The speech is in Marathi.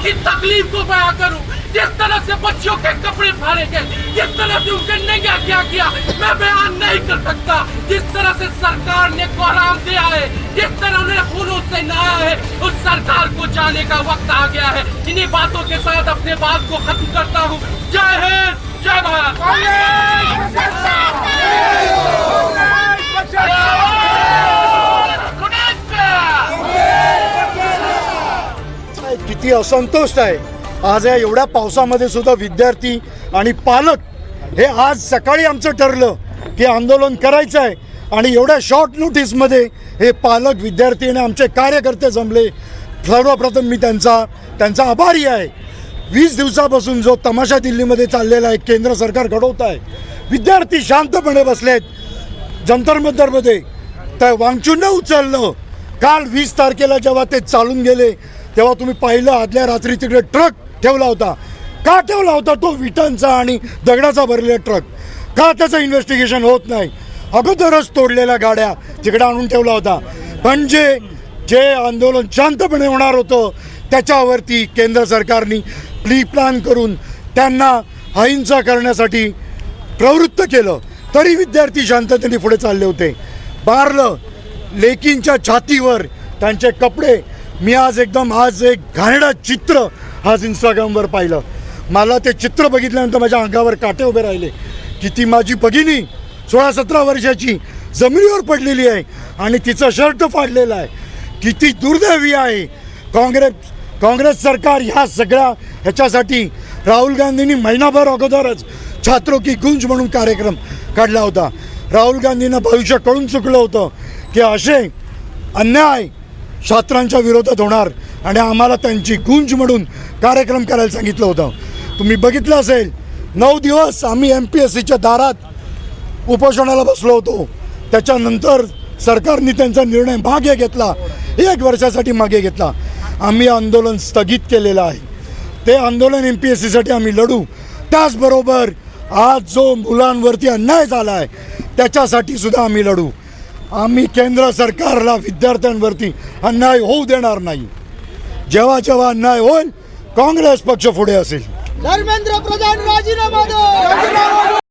की तकलीफ को बयां करूं। जिस तरह से बच्चों के कपड़े फाड़े गए, जिस तरह से उनके नंगा क्या किया, मैं बयान नहीं कर सकता। जिस तरह से सरकार ने कोहराम दिया है, जिस तरह उन्हें खूनों से नहाया है, उस सरकार को जाने का वक्त आ गया है। इन्हीं बातों के साथ अपने बात को खत्म करता हूँ। जय हिंद, जय भारत। किती असंतोष आहे आज या एवढ्या पावसामध्ये सुद्धा विद्यार्थी आणि पालक हे आज सकाळी आमचं ठरलं की आंदोलन करायचं आहे आणि एवढ्या शॉर्ट नोटीसमध्ये हे पालक विद्यार्थी आणि आमचे कार्यकर्ते जमले। सर्वप्रथम मी त्यांचा आभारी आहे। 20 दिवसापासून जो तमाशा दिल्लीमध्ये चाललेला आहे, केंद्र सरकार घडवत आहे, विद्यार्थी शांतपणे बसलेत जंतर मंतरमध्ये, तर वांगचून उचललं। काल 20 तारखेला जेव्हा ते चालून गेले तेव्हा तुम्ही पाहिलं आदल्या रात्री तिकडे ट्रक ठेवला होता। का ठेवला होता तो विटांचा आणि दगडाचा भरलेला ट्रक? का त्याचं इन्व्हेस्टिगेशन होत नाही? अगोदरच तोडलेल्या गाड्या तिकडे आणून ठेवला होता। म्हणजे जे आंदोलन शांतपणे होणार होतं त्याच्यावरती केंद्र सरकारने प्री प्लॅन करून त्यांना अहिंसा करण्यासाठी प्रवृत्त केलं, तरी विद्यार्थी शांततेने पुढे चालले होते। बारलं लेकींच्या छातीवर त्यांचे कपडे। मी आज एक घाणेरडं चित्र आज इंस्टाग्रामवर पाहिलं। मला ते चित्र बघितल्यानंतर माझ्या अंगावर काटे उभे राहिले की ती माझी भगिनी 16-17 वर्षाची जमिनीवर पडलेली आहे आणि तिचं शर्ट फाडलेलं आहे। किती दुर्दैवी आहे। काँग्रेस सरकार ह्या सगळ्या ह्याच्यासाठी राहुल गांधींनी महिनाभर अगोदरच छात्रों की गूंज म्हणून कार्यक्रम काढला होता। राहुल गांधींना भविष्य कळून चुकलं होतं की असे अन्याय छात्रांच्या विरोधात होणार आणि आम्हाला त्यांची गूंज म्हणून कार्यक्रम करायला सांगितलं होतं। तुम्ही बघितलं असेल 9 दिवस आम्ही MPSCच्या दारात उपोषणाला बसलो होतो। त्याच्यानंतर सरकारने त्यांचा निर्णय मागे घेतला, 1 वर्षासाठी मागे घेतला। आम्ही आंदोलन स्थगित केलेलं आहे। ते आंदोलन MPSCसाठी आम्ही लढू। त्याचबरोबर आज जो मुलांवरती अन्याय झाला आहे त्याच्यासाठी सुद्धा आम्ही लढू। आम्ही केंद्र सरकारला विद्यार्थ्यांवरती अन्याय होऊ देणार नाही। जेव्हा जेव्हा अन्याय होईल काँग्रेस पक्ष पुढे असेल। धर्मेंद्र प्रधान राजीनामा दो।